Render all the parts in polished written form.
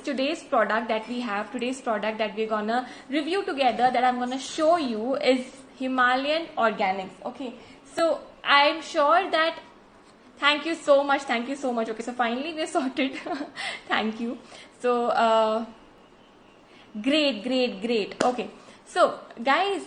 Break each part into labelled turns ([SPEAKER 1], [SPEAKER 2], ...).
[SPEAKER 1] Today's product that we're gonna review together, that I'm gonna show you, is Himalayan Organics. Okay, so I'm sure that thank you so much. Okay, so finally we're sorted. Thank you. So great. Okay, so guys,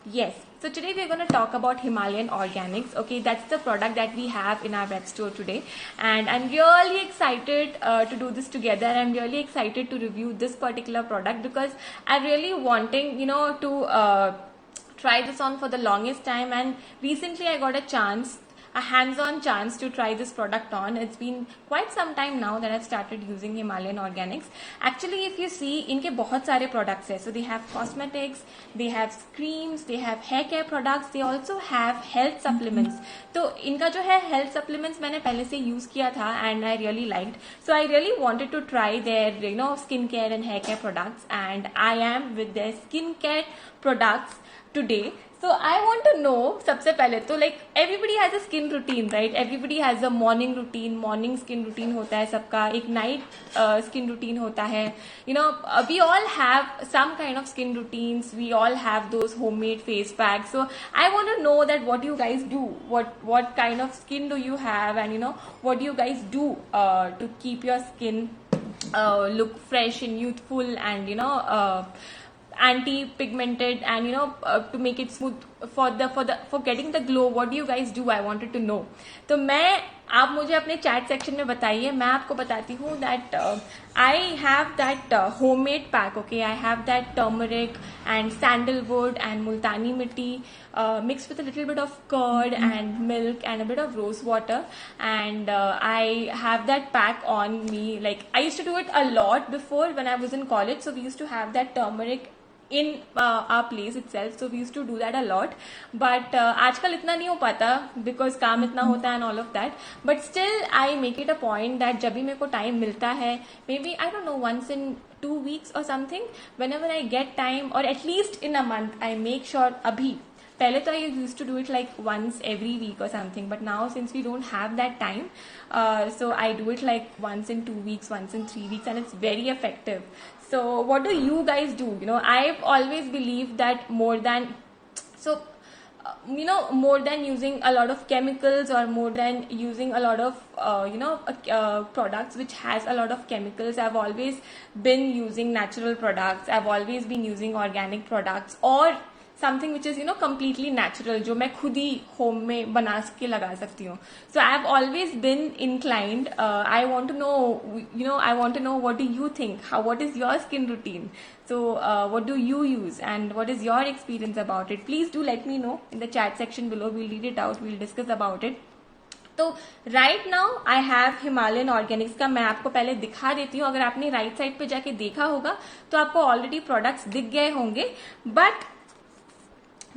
[SPEAKER 1] yes, so today we're going to talk about Himalayan Organics. Okay, that's the product that we have in our web store today, and I'm really excited to do this together. I'm really excited to review this particular product because I'm really wanting, to try this on for the longest time, and recently I got a hands-on chance to try this product on. It's been quite some time now that I've started using Himalayan Organics. Actually, if you see, इनके बहुत सारे products हैं. So they have cosmetics, they have creams, they have hair care products, they also have health supplements. तो इनका जो है health supplements मैंने पहले से use किया था and I really liked. So I really wanted to try their skincare and hair care products, and I am with their skincare products today. So I want to know, सबसे पहले तो like everybody has a skin routine, right? Everybody has a morning routine. Morning skin routine होता है सबका, एक night skin routine होता है. We all have some kind of skin routines. We all have those homemade face packs. So I want to know that what you guys do, what kind of skin do you have, and what do you guys do to keep your skin look fresh and youthful and anti-pigmented, and to make it smooth for getting the glow. What do you guys do? I wanted to know. तो आप मुझे अपने chat section में बताइए. मैं आपको बताती हूँ that I have that homemade pack. Okay, I have that turmeric and sandalwood and multani mitti mixed with a little bit of curd and milk and a bit of rose water, and I have that pack on me. Like, I used to do it a lot before when I was in college. So we used to have that turmeric in our place itself, so we used to do that a lot, but आजकल इतना नहीं हो पाता because काम इतना होता है and all of that. But still I make it a point that जब भी मेरे को time मिलता है, maybe I don't know, once in 2 weeks or something, whenever I get time, or at least in a month, I make sure. अभी पहले तो I used to do it like once every week or something, but now since we don't have that time, so I do it like once in 2 weeks, once in 3 weeks, and it's very effective. So what do you guys do? I've always believed that more than using a lot of chemicals, or more than using a lot of products which has a lot of chemicals, I've always been using natural products. I've always been using organic products, or something which is completely natural, जो मैं खुद ही home में बना के लगा सकती हूँ. So I've always been inclined. I want to know what do you think? What is your skin routine? So what do you use, and what is your experience about it? Please do let me know in the chat section below. We'll read it out. We'll discuss about it. तो right now I have Himalayan Organics का. मैं आपको पहले दिखा देती हूँ. अगर आपने राइट साइड पे जाके देखा होगा तो आपको ऑलरेडी प्रोडक्ट्स दिख गए होंगे, बट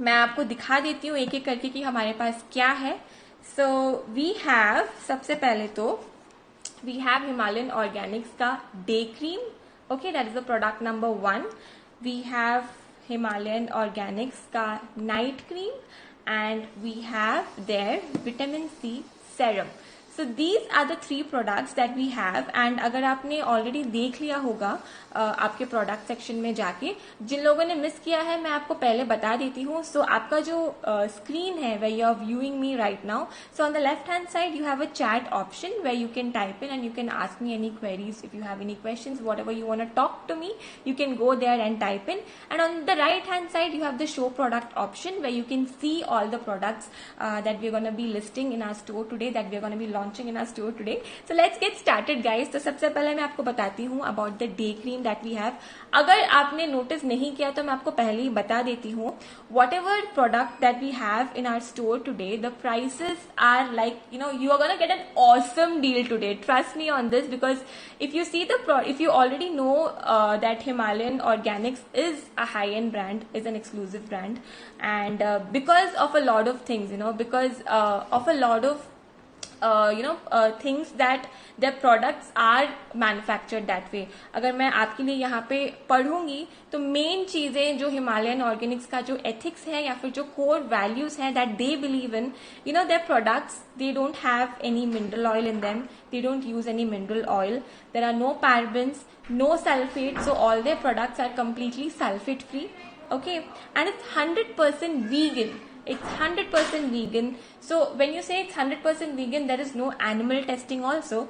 [SPEAKER 1] मैं आपको दिखा देती हूँ एक एक करके कि हमारे पास क्या है. सो वी हैव, सबसे पहले तो वी हैव हिमालयन ऑर्गेनिक्स का day cream. Okay, that is the product number 1. We have Himalayan Organics का night cream, and we have there vitamin C serum. So these are the 3 products that we have, and अगर आपने already देख लिया होगा आपके product section में जाके, जिन लोगों ने मिस किया है मैं आपको पहले बता देती हूँ. So आपका जो screen है where you are viewing me right now, so on the left hand side you have a chat option where you can type in and you can ask me any queries. If you have any questions, whatever you want to talk to me, you can go there and type in. And on the right hand side you have the show product option where you can see all the products that we're going to be listing in our store today, that we're going to be launching in our store today. So let's get started guys. तो सबसे पहले मैं आपको बताती हूँ about the day cream that we have. अगर आपने notice नहीं किया तो मैं आपको पहले ही बता देती हूँ. Whatever product that we have in our store today, the prices are like, you are gonna get an awesome deal today. Trust me on this, because if you see if you already know that Himalayan Organics is a high-end brand, is an exclusive brand, and because of a lot of things, because of a lot of things that their products are manufactured that way. अगर मैं आपके लिए यहाँ पे पढ़ूंगी तो main चीजें जो Himalayan Organics का जो एथिक्स है या फिर जो कोर वैल्यूज हैं that they believe in, their products, they don't have any mineral oil in them, they don't use any mineral oil, there are no parabens, no sulfate, so all their products are completely sulfate free. Okay, and it's 100% vegan. It's 100% vegan. So when you say it's 100% vegan, there is no animal testing also.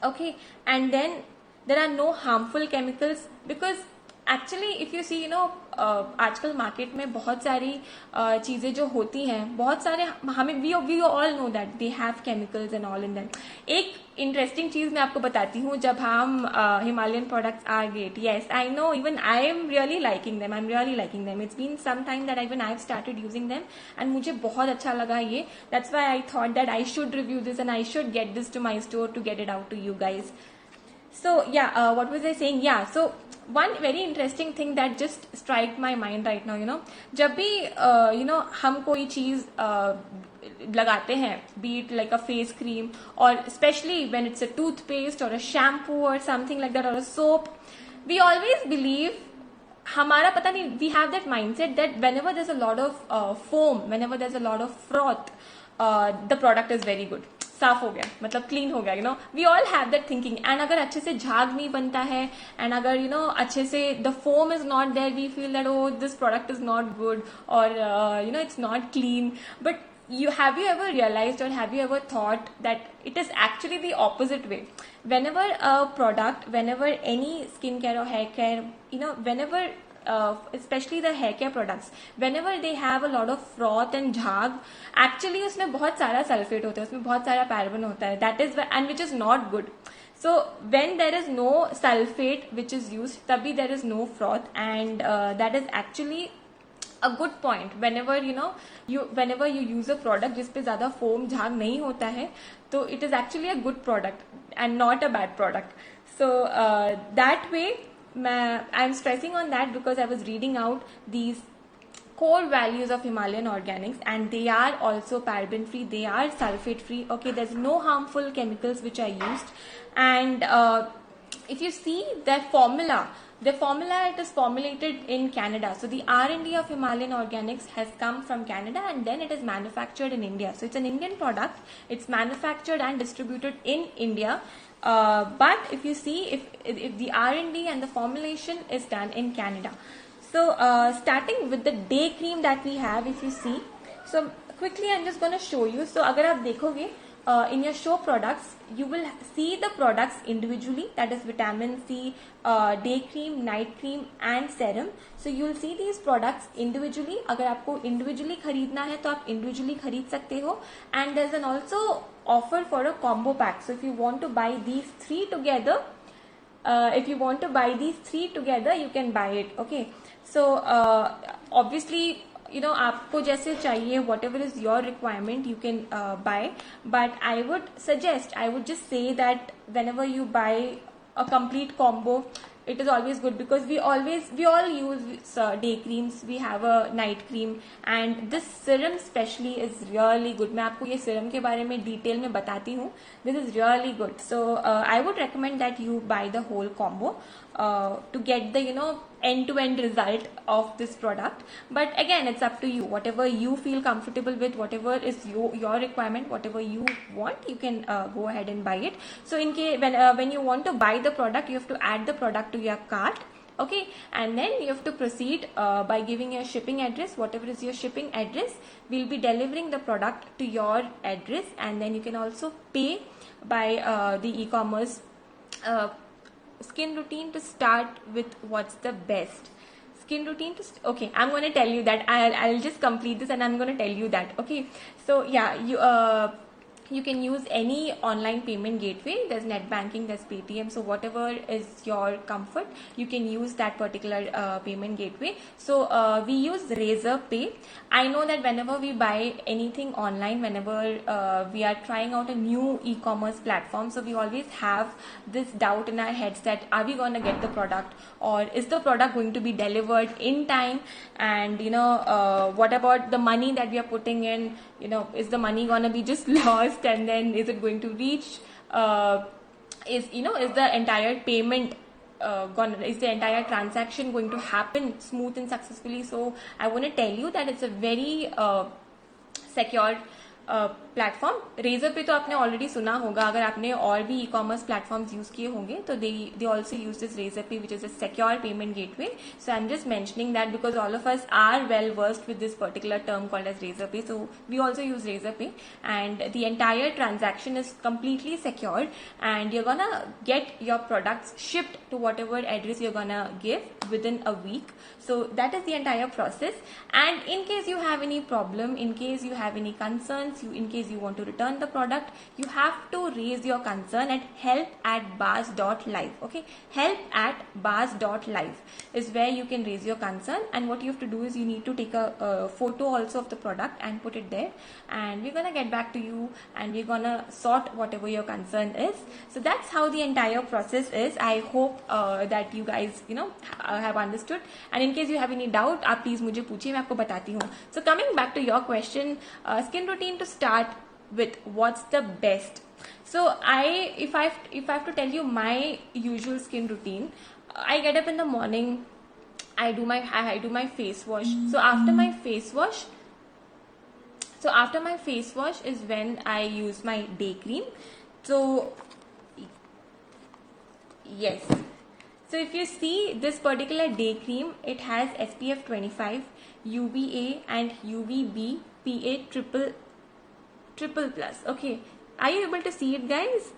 [SPEAKER 1] Okay, and then there are no harmful chemicals, because actually if you see आजकल market में बहुत सारी चीजें जो होती हैं, बहुत सारे हमें we all know that they have chemicals and all in them. एक इंटरेस्टिंग चीज मैं आपको बताती हूँ. जब हम Himalayan products are great, yes I know, even I am really liking them. It's been some time that even I have started using them and मुझे बहुत अच्छा लगा ये. That's why I thought that I should review this and I should get this to my store to get it out to you guys. So yeah, what was I saying? Yeah, so one very interesting thing that just strike my mind right now, जब भी हम कोई चीज लगाते हैं, be it like a face cream or especially when it's a toothpaste or a shampoo or something like that or a soap, we always believe, हमारा पता नहीं, we have that mindset that whenever there's a lot of foam, whenever there's a lot of froth, the product is very good. साफ हो गया, मतलब clean हो गया, we all have that thinking. And अगर अच्छे से झाग नहीं बनता है एंड अगर अच्छे से the foam is not there, we feel that oh this product is not good और it's not clean. But have you ever realized or have you ever thought that it is actually the opposite way? Whenever a product, whenever any skincare or hair care, whenever especially the hair care products, whenever they have a lot of froth and jhaag, actually उसमें बहुत सारा sulfate होता है, उसमें बहुत सारा paraben होता है, that is, and which is not good. So when there is no sulfate which is used, तभी there is no froth, and that is actually a good point. Whenever whenever you use a product जिसपे ज़्यादा foam झाग नहीं होता है, तो it is actually a good product and not a bad product. So that way I'm stressing on that because I was reading out these core values of Himalayan Organics, and they are also paraben free, they are sulfate free. Okay, there's no harmful chemicals which are used, and if you see their formula, it is formulated in Canada. So the R&D of Himalayan Organics has come from Canada and then it is manufactured in India. So it's an Indian product. It's manufactured and distributed in India. But if you see, if the R&D and the formulation is done in Canada. So starting with the day cream that we have, if you see, so quickly I'm just going to show you. So अगर आप देखोगे, in your show products, you will see the products individually, that is vitamin C, day cream, night cream and serum. So you will see these products individually. अगर आपको individually खरीदना है तो आप individually खरीद सकते हो, and there's an also offer for a combo pack. So if you want to buy these three together, you can buy it. Okay, so obviously आपको जैसे चाहिए, whatever is your requirement, you can buy. But I would just say that whenever you buy a complete combo, it is always good, because we all use day creams, we have a night cream, and this serum especially is really good. मैं आपको ये serum के बारे में detail में बताती हूँ. This is really good. So I would recommend that you buy the whole combo to get the end-to-end result of this product. But again, it's up to you. Whatever you feel comfortable with, whatever is your requirement, whatever you want, you can go ahead and buy it. So in case when you want to buy the product, you have to add the product to your cart. Okay, and then you have to proceed by giving your shipping address. Whatever is your shipping address, we'll be delivering the product to your address, and then you can also pay by the e-commerce. Skin routine to start with, what's the best skin routine to okay, I'm going to tell you that. I'll just complete this and I'm going to tell you that. Okay, so yeah, you can use any online payment gateway. There's net banking, there's Paytm, so whatever is your comfort, you can use that particular payment gateway. So we use Razorpay. I know that whenever we buy anything online, whenever we are trying out a new e-commerce platform, so we always have this doubt in our heads that are we going to get the product, or is the product going to be delivered in time, and what about the money that we are putting in, is the money gonna be just lost, and then is it going to reach, is the entire payment is the entire transaction going to happen smooth and successfully? So I want to tell you that it's a very secure platform. Razorpay तो आपने already सुना होगा. अगर आपने और भी e commerce platforms use किए होंगे तो they also use this Razorpay which is a secure payment gateway. So I am just mentioning that because all of us are well versed with this particular term called as Razorpay. So we also use Razorpay and the entire transaction is completely secured, and you're gonna get your products shipped to whatever address you're gonna give within a week. So that is the entire process. And in case you have any problem, in case you have any concerns, in case you want to return the product, you have to raise your concern at help@bars.live. Okay, help@bars.live is where you can raise your concern, and what you have to do is you need to take a photo also of the product and put it there, and we're gonna get back to you and we're gonna sort whatever your concern is. So that's how the entire process is. I hope that you guys have understood, and in case you have any doubt, आप please मुझे पूछिए, मैं आपको बताती हूँ. So coming back to your question, skin routine to start with, what's the best? So if I have to tell you my usual skin routine, I get up in the morning, I do my face wash. So after my face wash is when I use my day cream. So yes, so if you see this particular day cream, it has SPF 25, UVA and UVB, PA triple plus. Okay, are you able to see it, guys?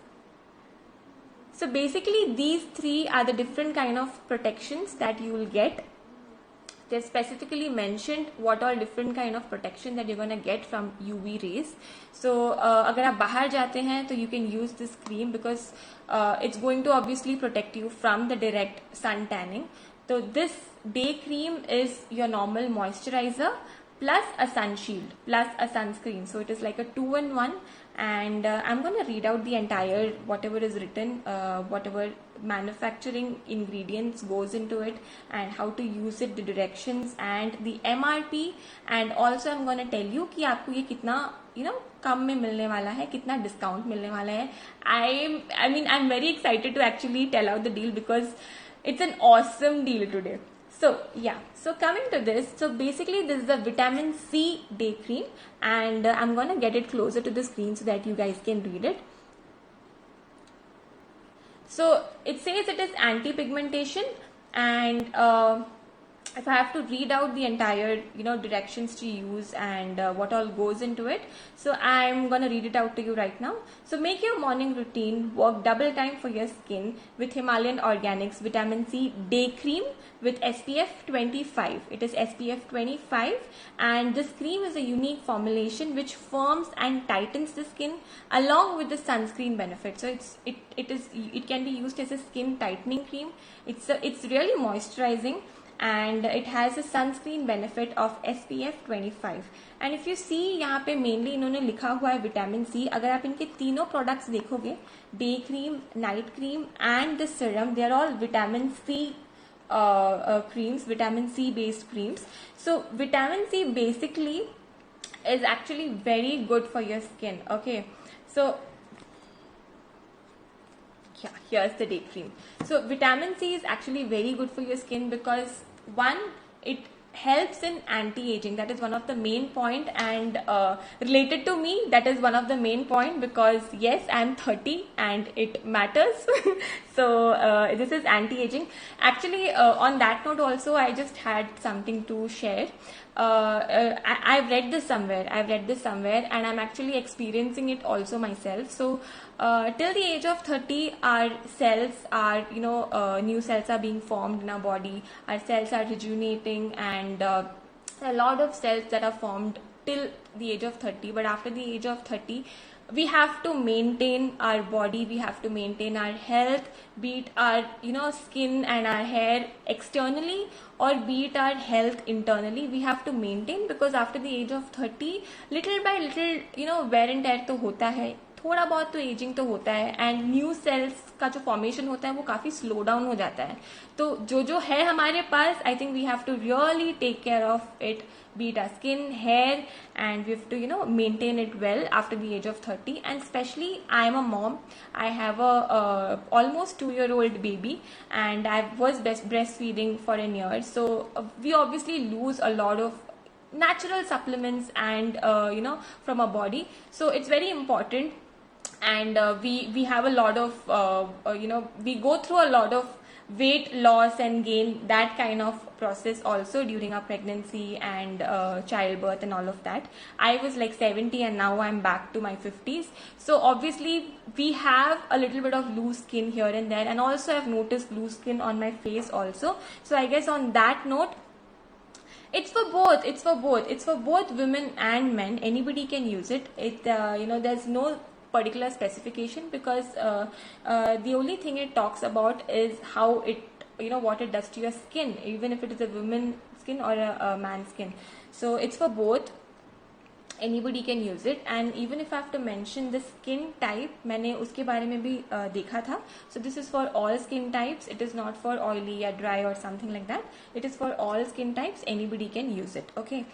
[SPEAKER 1] So basically these three are the different kind of protections that you will get. They specifically mentioned what all different kind of protection that you're gonna get from UV rays. So अगर आप बाहर जाते हैं तो you can use this cream because it's going to obviously protect you from the direct sun tanning. So this day cream is your normal moisturizer plus a sun shield plus a sunscreen. So it is like a 2-in-1, and I'm going to read out the entire whatever is written, whatever manufacturing ingredients goes into it and how to use it, the directions and the MRP, and also I'm going to tell you कि आपको ये कितना कम में मिलने वाला है, कितना discount मिलने वाला है. I mean I'm very excited to actually tell out the deal because it's an awesome deal today. So yeah, so coming to this, so basically this is the vitamin C day cream, and I'm gonna get it closer to the screen so that you guys can read it. So it says it is anti-pigmentation, and if I have to read out the entire directions to use and what all goes into it, so I'm gonna read it out to you right now. So make your morning routine work double time for your skin with Himalayan Organics Vitamin C Day Cream with SPF 25. It is SPF 25, and this cream is a unique formulation which firms and tightens the skin along with the sunscreen benefit. So it can be used as a skin tightening cream. It's really moisturizing, and it has a sunscreen benefit of SPF 25. And if you see यहाँ पे mainly इन्होंने लिखा हुआ है vitamin C. अगर आप इनके तीनों products देखोगे, day cream, night cream and the serum, they are all vitamin C creams, vitamin C based creams. So vitamin C basically is actually very good for your skin. Okay, so yeah, here's the day cream. So vitamin C is actually very good for your skin because one, it helps in anti-aging. That is one of the main point, and related to me, that is one of the main point because yes, I'm 30 and it matters. So this is anti-aging. Actually, on that note also, I just had something to share. I've read this somewhere, and I'm actually experiencing it also myself. So till the age of 30, our cells are, new cells are being formed in our body. Our cells are rejuvenating, and a lot of cells that are formed till the age of 30. But after the age of 30, we have to maintain our body, we have to maintain our health, be it our skin and our hair externally, or be it our health internally. We have to maintain, because after the age of 30, little by little wear and tear तो होता है, थोड़ा बहुत तो ageing तो होता है, and new sales का जो फॉर्मेशन होता है वो काफी स्लो डाउन हो जाता है. तो जो है हमारे पास, I think we have to really take care of it, be it our skin, hair, and we have to maintain it well after the age of 30. And especially I am a mom. I have a almost 2-year-old baby, and I was breastfeeding for a year, so we obviously lose a lot of natural supplements and from our body. So it's very important, and we have a lot of we go through a lot of weight loss and gain, that kind of process also during our pregnancy and childbirth and all of that. I was like 70 and now I'm back to my 50s, so obviously we have a little bit of loose skin here and there, and also I've noticed loose skin on my face also. So I guess on that note, it's for both women and men. Anybody can use it. There's no particular specification, because the only thing it talks about is how it, what it does to your skin, even if it is a woman's skin or a man's skin. So it's for both. Anybody can use it. And even if I have to mention the skin type, मैंने उसके बारे में भी देखा था. So this is for all skin types. It is not for oily or dry or something like that. It is for all skin types. Anybody can use it. Okay.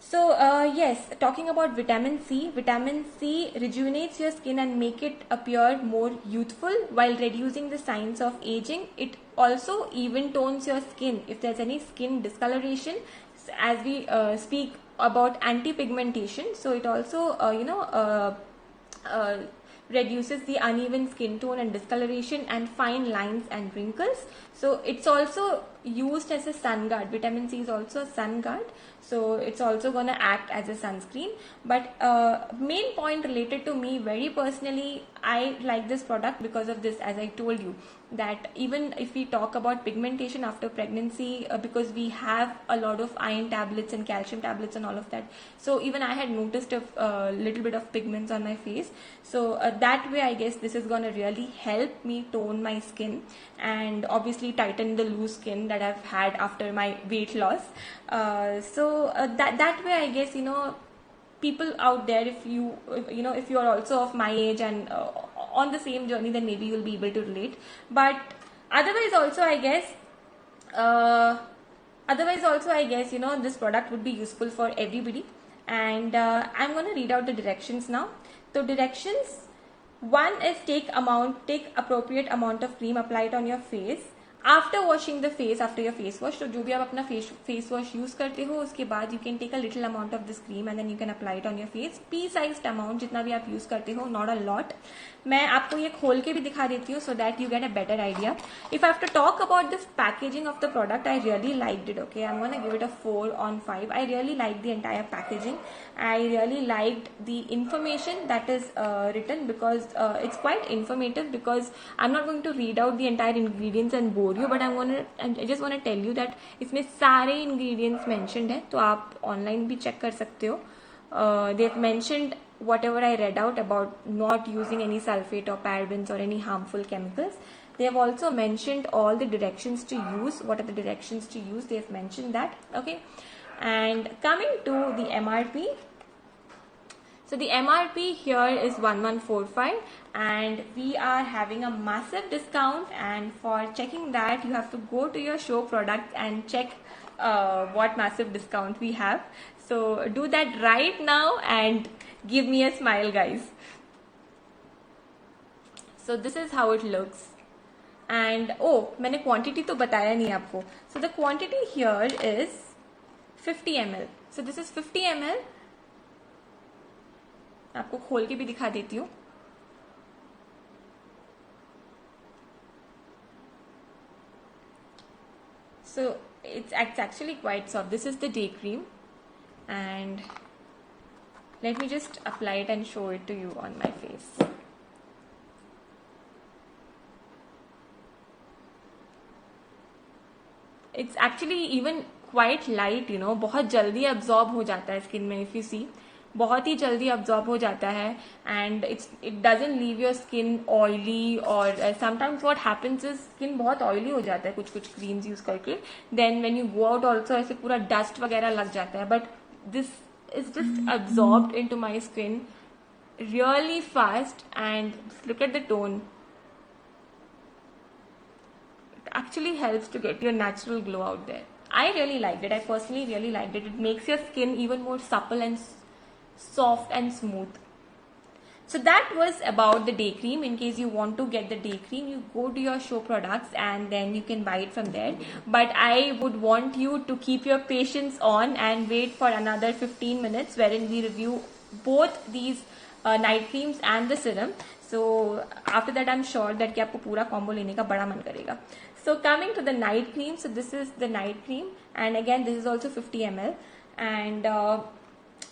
[SPEAKER 1] So yes, talking about vitamin C. Vitamin C rejuvenates your skin and make it appear more youthful while reducing the signs of aging. It also even tones your skin if there's any skin discoloration. As we speak about anti-pigmentation, so it also reduces the uneven skin tone and discoloration and fine lines and wrinkles. So it's also used as a sun guard. Vitamin C is also a sun guard, so it's also going to act as a sunscreen. But main point related to me very personally, I like this product because of this. As I told you, that even if we talk about pigmentation after pregnancy, because we have a lot of iron tablets and calcium tablets and all of that, so even I had noticed a little bit of pigments on my face. So that way I guess this is going to really help me tone my skin and obviously tighten the loose skin that I've had after my weight loss. That way I guess, people out there, if you are also of my age and on the same journey, then maybe you'll be able to relate. But otherwise also I guess this product would be useful for everybody. And I'm going to read out the directions now. So directions: 1 is take appropriate amount of cream, apply it on your face after washing the face, after your face wash. तो जो भी आप अपना face wash use करते हो, उसके बाद you can take a little amount of this cream and then you can apply it on your face. Pea-sized amount, जितना भी आप use करते हो, not a lot. मैं आपको ये खोल के भी दिखा देती हूँ so that you get a better idea. If I have to talk about this packaging of the product, I really liked it. Okay, I'm gonna give it a 4/5. I really liked the entire packaging. I really liked the information that is written, because it's quite informative. Because I'm not going to read out the entire ingredients and bore you, but I just want to tell you that इसमें सारे ingredients mentioned है, तो आप online भी check कर सकते हो. They've mentioned whatever I read out about not using any sulfate or parabens or any harmful chemicals. They have also mentioned all the directions to use. What are the directions to use? They have mentioned that. Okay. And coming to the MRP. So the MRP here is 1145, and we are having a massive discount. And for checking that, you have to go to your show product and check what massive discount we have. So do that right now and give me a smile, guys. So this is how it looks. And मैंने quantity तो बताया नहीं आपको. So the quantity here is 50 ml. So this is 50 ml. आपको खोल के भी दिखा देती हूँ. So it's actually quite soft. This is the day cream, and let me just apply it and show it to you on my face. It's actually even quite light, बहुत जल्दी absorb हो जाता है skin में. If you see, बहुत ही जल्दी absorb हो जाता है, and it doesn't leave your skin oily. और sometimes what happens is skin बहुत oily हो जाता है कुछ creams use करके. Then when you go out also ऐसे पूरा dust वगैरह लग जाता है. But this is just absorbed into my skin really fast, and look at the tone. It actually helps to get your natural glow out there. I really liked it. I personally really liked it. It makes your skin even more supple and soft and smooth. So that was about the day cream. In case you want to get the day cream, you go to your show products and then you can buy it from there. But I would want you to keep your patience on and wait for another 15 minutes wherein we review both these night creams and the serum. So after that I'm sure that कि आपको पूरा combo लेने का बड़ा मन करेगा. So coming to the night cream, so this is the night cream, and again this is also 50 ml, and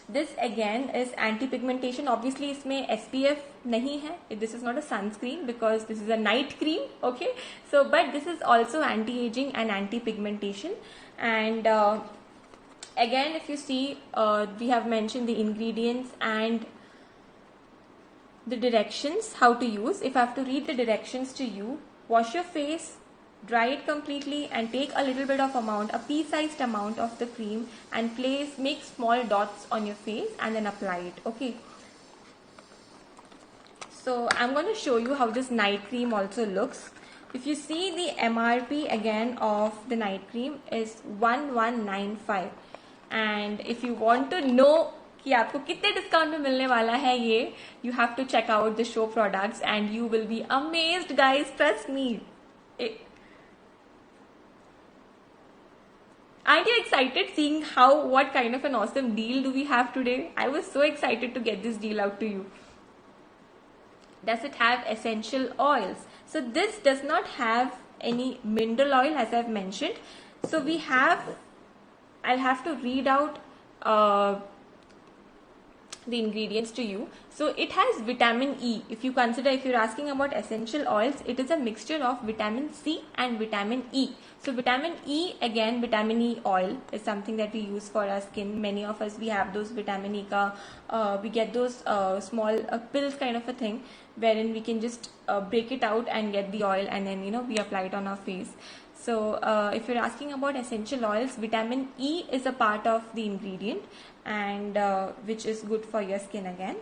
[SPEAKER 1] this again is anti-pigmentation. Obviously इसमें SPF नहीं है. This is not a sunscreen because this is a night cream. Okay, so but this is also anti-aging and anti-pigmentation. And again, if you see, we have mentioned the ingredients and the directions how to use. If I have to read the directions to you, wash your face, dry it completely, and take a little bit of amount, a pea-sized amount of the cream, and make small dots on your face and then apply it. Okay, so I'm going to show you how this night cream also looks. If you see, the MRP again of the night cream is 1195, and if you want to know कि आपको कितने discount में मिलने वाला है ये, you have to check out the show products and you will be amazed, guys. Trust me. Aren't you excited seeing what kind of an awesome deal do we have today? I was so excited to get this deal out to you. Does it have essential oils? So this does not have any mineral oil, as I've mentioned. So I'll have to read out the ingredients to you. So it has vitamin E. If you're asking about essential oils, it is a mixture of vitamin C and vitamin E. So vitamin E, again, vitamin E oil is something that we use for our skin. Many of us, we have those vitamin E we get those small pills kind of a thing, wherein we can just break it out and get the oil, and then we apply it on our face. So if you're asking about essential oils, vitamin E is a part of the ingredient, and which is good for your skin again.